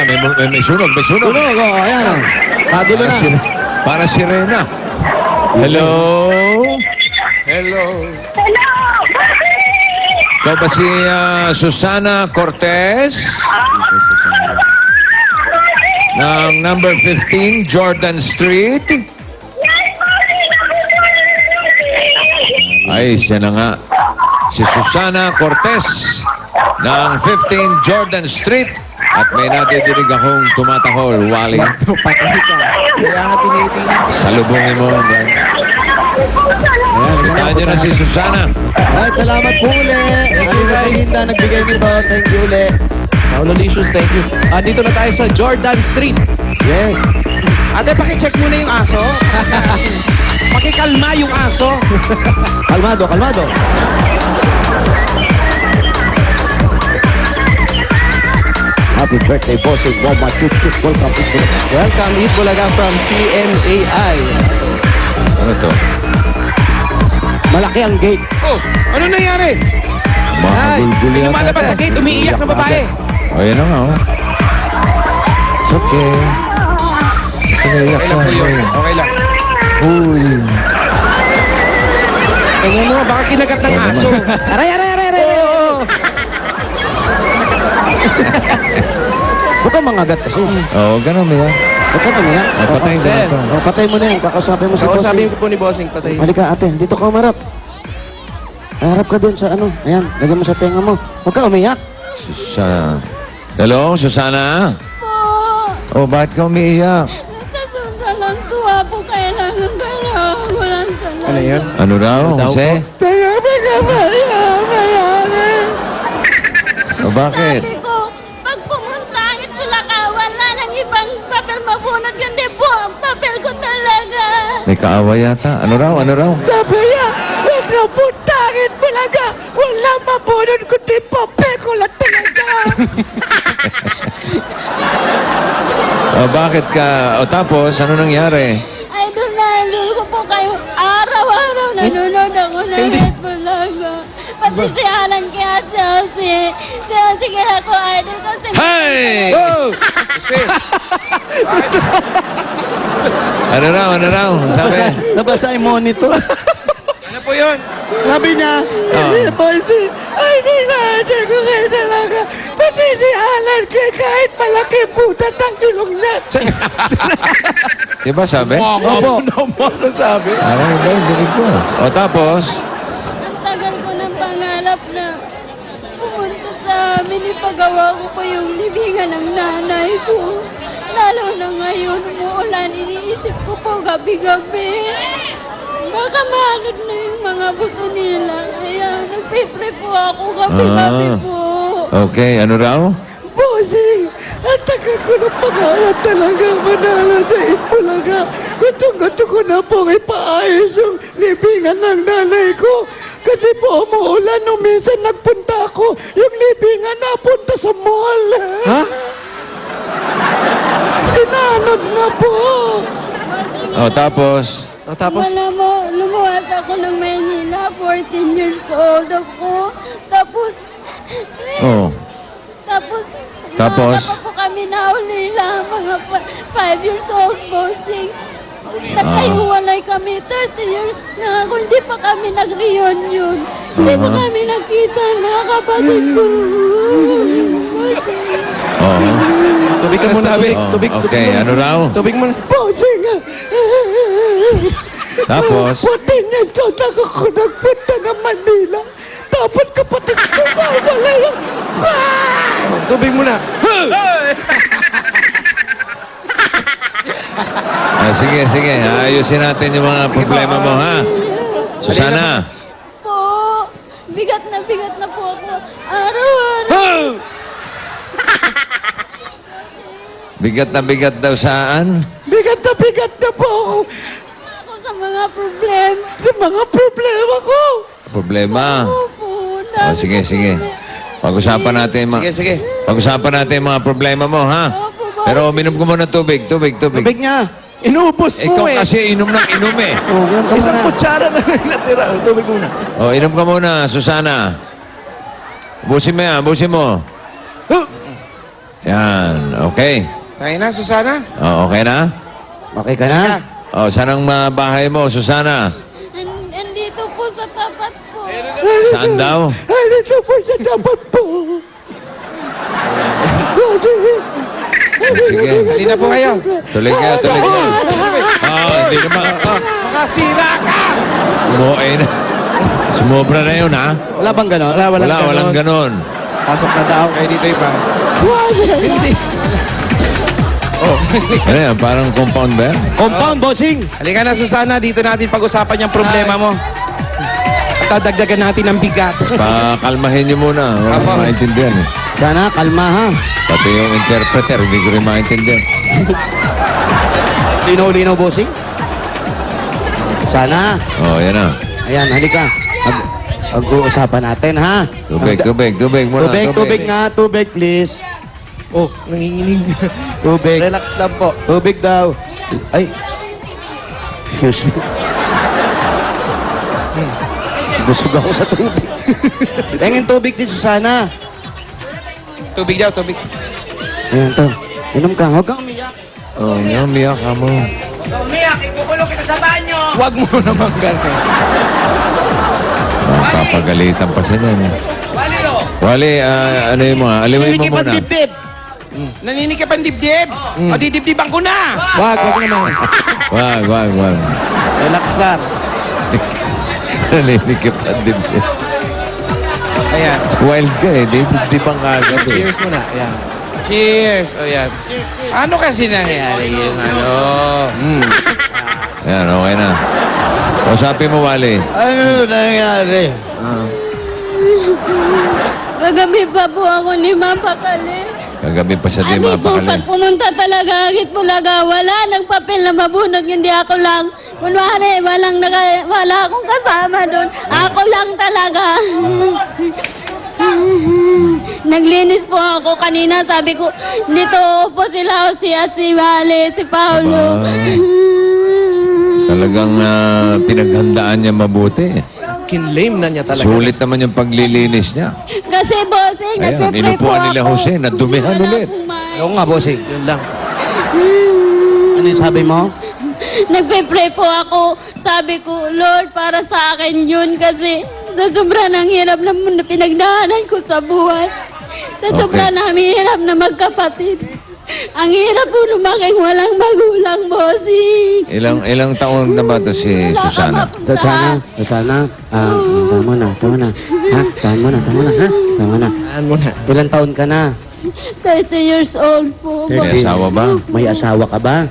siya. May sunog, may sunog. Tunog, ayan. Padulo na. Para sirena. Hello? Hello? Hello! Ikaw ba si Susana Cortez? Ng number 15, Jordan Street? Ay, siya na nga. Si Susana Cortez ng 15 Jordan Street. At may nadidinig akong tumatahol, Wally. Patay ka. Kaya nga tinitingnan. Salubungin mo, Brad. Kitaan niyo na si Susana. Alright, salamat po uli. Thank you, guys. Linda, nagbigay nito. Thank you uli. Paolo Licious, thank you. Dito na tayo sa Jordan Street. Yes. Ate, pakicheck muna yung aso. Pakikalma yung aso. Kalmado, kalmado. Happy birthday, bossing. Mama, chuk, chuk. Welcome to Bulaga. Welcome, Eat Bulaga from CMAI. Ano to? Malaki ang gate. Oh, ano nangyari? Ay, Mahagulguli may lumalabas sa gate, umiiyak na babae. O, yan na nga, oh. It's okay. Iyak Okay lang po yun. Okay lang. Uy. Tingnan mo, baka kinagat ng aso. Aray, aray, aray, aray. Huwag kang mangagat kasi. Oo, ganun mo yan. Huwag ka umiyak. Patayin ko na to. Patay mo na yan. Kakausapin mo si Oo, bossing. sabi ko po ni Bossing, patay. Halika ate, dito ka umarap. Harap ka dun sa ano. Ayan, lagyan mo sa tenga mo. Huwag ka umiyak. Susana. Hello, Susana? Po, Oh, bakit ka umiiyak? sa sobrang tuwa po, kailangan ko lang talaga. Ano yun? Ano raw, Jose? Tangabi ka ba? O, bakit? Sabi ko, pag pumunta ang Itbulaga, wala nang ibang papel mabunot, kundi po ang papel ko talaga. May kaawa yata. Ano raw, ano raw? Sabi niya, huwag na puntangin mo lang ka. Wala mabunod kundi papel ko lang talaga. O, bakit ka? O, tapos, ano nangyari? Idol na idol ko po kayo. Araw-araw nanonood ako ng Itbulaga. Pati si Alan kaya si Jose. Si Jose kaya ko idol kasi... Hey! Oh! Kasi, Ano raw, ano raw? Sabi? Nabasa yung monitor. ano po yun? Sabi niya, Bossy, ay nilaanan ko kayo talaga. Pati si Alan kaya kahit malaki putat ang ilong niya. Diba sabi? Opo. Ano sabi? Aray, ba, hindi ko. O, tapos? Ang tagal ko ng pangarap na pumunta sa amin, ipagawa ko po yung libingan ng nanay ko. Lalo na ngayon, umuulan, iniisip ko po gabi-gabi. Baka maanod na yung mga buto nila. Kaya nagpipre po ako gabi-gabi Ah. po. Okay, ano raw? Bossy, ang tagal ko ng pangarap talaga manalo sa Itbulaga. Gusto ko na pong ipaayos yung libingan ng nanay ko. Kasi po umuulan nung minsan nagpunta ako, yung libingan napunta sa mall. Ha? Inanod na po. O, tapos? O, tapos, Wala mo, lumuwas ako ng Maynila, 14 years old ako. Tapos, Oh. Tapos, Tapos? maaga pa po kami naulila, mga 5 years old, bossing. Nagkaiwalay kami, 30 years na ako, hindi pa kami nag-reunion. Hindi pa kami nakita na kapatid ko. Bossing. Oo. tubig ka muna. Tubig, Oh, tubig, tubig okay, muna. ano raw? Tubig muna. Bossing, Tapos? pati niya ako nagpunta ng Manila. Tapos kapatid ko, wala lang. Tubig muna. Sige, sige. Ayusin natin yung mga problema mo, ha? Susana. Po, bigat na po ako. Araw-araw. Bigat daw saan? Bigat na po ako Ako sa mga problema. sa mga problema ko. Problema. Opo, O, sige, sige. Pag-usapan natin, Sige, sige. pag-usapan natin yung mga problema mo, ha? Opo, boss. Pero uminom ko muna tubig. Tubig niya. Inubos Ikaw mo eh. kasi inom ng inom eh. Oh, yan ka Isang muna. kutsara na lang natira. Tubig muna. O, inom ka muna, Susana. Busin mo yan, busin mo. Yan, okay. Tayo na, Susana. Oh, okay na? Okay ka na? Oh, saan ang bahay mo, Susana? Andito po sa tapat po. Saan daw? Ay, dito po sa dapat po. Sige. Sige, Hindi na po kayo. tuloy ka, tuloy ka. Hindi naman. Makasira ka! Sumuhay na. Sumobra na yun, ha? Wala bang gano'n? Walang ganon. Pasok na daw. Kayo dito iba. Ano yan, parang compound ba yan? Compound, bossing. Halika na, Susana. Dito natin pag-usapan yung problema mo. Tadagdagan natin ng bigat. Pakalmahin niyo muna. Wala Apo. maintindihan eh. Sana, kalma ha. Pati yung interpreter, hindi ko rin maintindihan. Linaw-linaw, bossing. Sana. Oh, yan na. Ayan, halika. Pag-uusapan natin, ha? Tubig muna. Tubig nga. Tubig, please. Oh, nanginginig. Tubig. Relax lang po. Tubig daw. Ay. Excuse me. Busog ako sa tubig. Tingin tubig si Susana. Tubig daw, tubig. Ayan to. Inom ka. Huwag kang umiyak. Oh, umiyak ka mo. Huwag kang umiyak. Ikukulong kita sa banyo. Huwag mo naman ganun. Papagalitan pa sila. Wali, oh. Wali, ano yung mga, aliwin mo muna. Dibdib. Naninig ka pang dibdib? O didibdiban ko na! Wag naman. Wag. Relax lang. Nalinig ka pa, dibdib. Ayan. Wild ka eh, dibdib ang kagad eh. Cheers muna. Ayan. Cheers! O yan. Ano kasi nangyari yung ano? Yan, okay na. Usapin mo, Wali. Ano nangyari? Kagabi pa po ako ni Ma'am Pakali. Kagabi pa siya di Ani po, mapakali. pag pumunta talaga, agit Bulaga, wala ng papel na mabunod, hindi ako lang. Kunwari, wala akong kasama doon. Ako lang talaga. Naglinis po ako kanina, sabi ko, dito po sila, si at si Wale, si Paolo. Talagang pinaghandaan niya mabuti. Kinlame na niya talaga. Sulit naman yung paglilinis niya. Kasi bossing, Ayan, nagpe-pray po inupuan ako. nila Jose, nadumihan Wala ulit. pong may- Oo nga, bossing. Yun lang. Ano yung sabi mo? Nagpe-pray po ako. Sabi ko, Lord, para sa akin yun kasi sa sobra ng hirap na pinagdaanan ko sa buhay. Sa sobra ng hirap na magkapatid. Ang hirap po lumaking walang magulang, bossing. Ilang taon na ba ito si Wala ka Susana? mapuntahan. Susana, tama na. Ha? Tama na, ha? Tama na. Taan mo na. Ilang taon ka na? 30 years old po. May asawa ba? May asawa ka ba?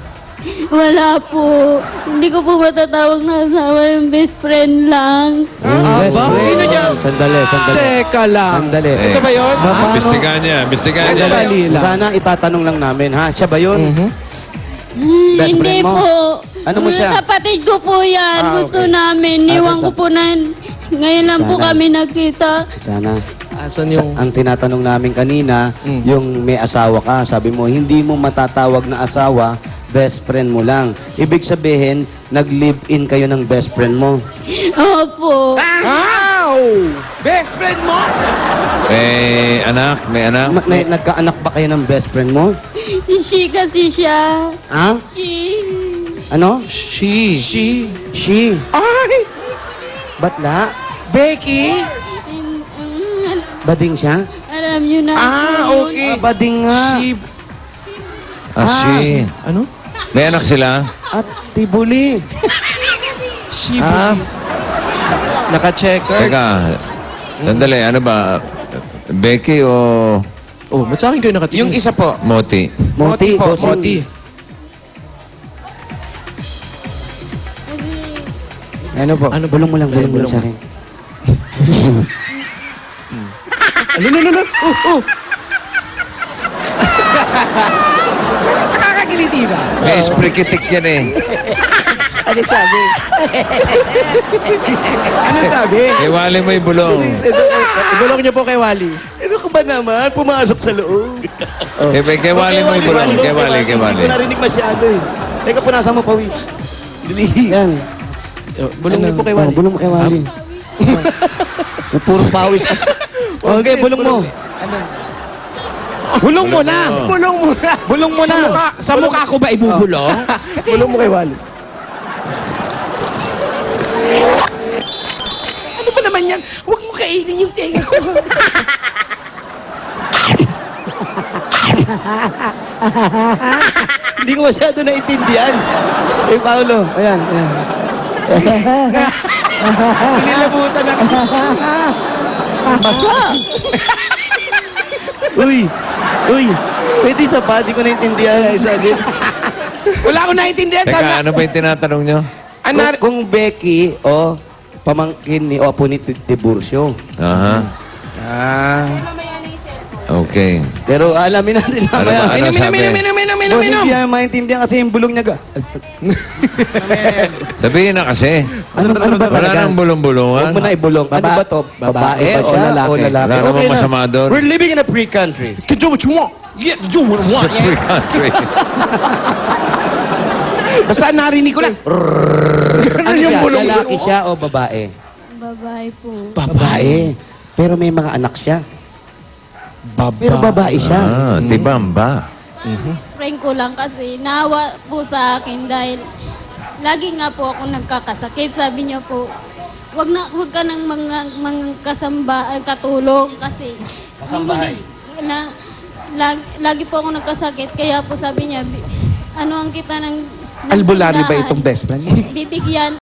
Wala po. Hindi ko po matatawag na asawa, yung best friend lang. Best ba? friend. Sino niya? Sandali. Teka lang. Sandali. Ito ba yun? Paano? Bistigan niya. Ito dali lang. Sana itatanong lang namin, ha? Siya ba yun? Best Hindi friend mo? po. Ano mo siya? Kapatid ko po yan. Ah, Bunso okay. namin. Iwan ko po na. Ngayon lang po Sana. kami nakita. Sana. Asan yung... Ang tinatanong namin kanina, yung may asawa ka, sabi mo, hindi mo matatawag na asawa, best friend mo lang. Ibig sabihin, nag-live-in kayo ng best friend mo. Opo. Wow! Best friend mo? Anak, may anak. Nagkaanak ba kayo ng best friend mo? She kasi siya. Ha? She. Ano? She. She. Ay! Batla? Becky? Bading siya? Alam niyo na. po yun. Okay. Bading nga. She. Si. Ano? May anak sila? At tibuli. She. Naka-checker. Teka, sandali, ano ba? Becky o Oh, ba't sa akin kayo nakatingin? Yung isa po. Moti? Moti, po, bossing. Moti. Ano po? Ano ba? Bulong mo lang, bulong mo lang Bulong. sa akin. Ano? Oh! Nakakagiliti ba? May sprikitik yan eh. Ano sabi? Ano sabi? Kay Wally mo ibulong. Ibulong niyo po kay Wally. Ano ka ba naman? Pumasok sa loob. Kay Wally mo ibulong. Kay Wally. Hindi ko narinig masyado eh. Teka, punasan mo, pawis. Yan. Bulong niyo po kay Wally. Bulong mo kay Wally. Puro pawis kasi. Okay, bulong mo. Bulong mo na! Bulong mo na. Bulong mo na! Sa mukha ko ba ibubulong? Bulong mo kay Wally. Ano ba naman yan? Huwag mo kainin yung tenga ko. Hindi ko masyado naintindihan. Eh, Paolo, ayan, ayan. Nilabutan ako. Basa! Uy! Uy! Pwede isa pa, di ko naintindihan. Isa din. Wala akong naintindihan. Teka, Sana, ano ba yung tinatanong nyo? Kung Becky, o pamangkin ni Opo ni Tiburcio. Aha. Ah. Okay. Pero alamin natin Ano ba? mamaya. Ano sabi? Kung hindi niya maintindihan kasi yung bulong niya. Sabihin na kasi. Ano ba Wala talaga? nang bulong-bulungan. Huwag mo na ibulong. Ano ba to? babae ba o siya lalaki? O lalaki? Wala namang Okay na. masama doon. We're living in a free country. You can do what you want. Yeah, do what you Sa want. free Yeah. country. Basta narinig ko lang. Ano yung bulong? Lalaki siya o babae? Babae po. Babae. Pero may mga anak siya. Pero babae siya. Ah, tibamba. Friend ko lang kasi naawa po sa akin dahil lagi nga po ako nagkakasakit. Sabi niya po, wag ka nang katulong kasi Kasambahay. lagi po ako nagkasakit. Kaya po sabi niya, ano ang kita ng Albularyo ba tindahan? itong best friend mo?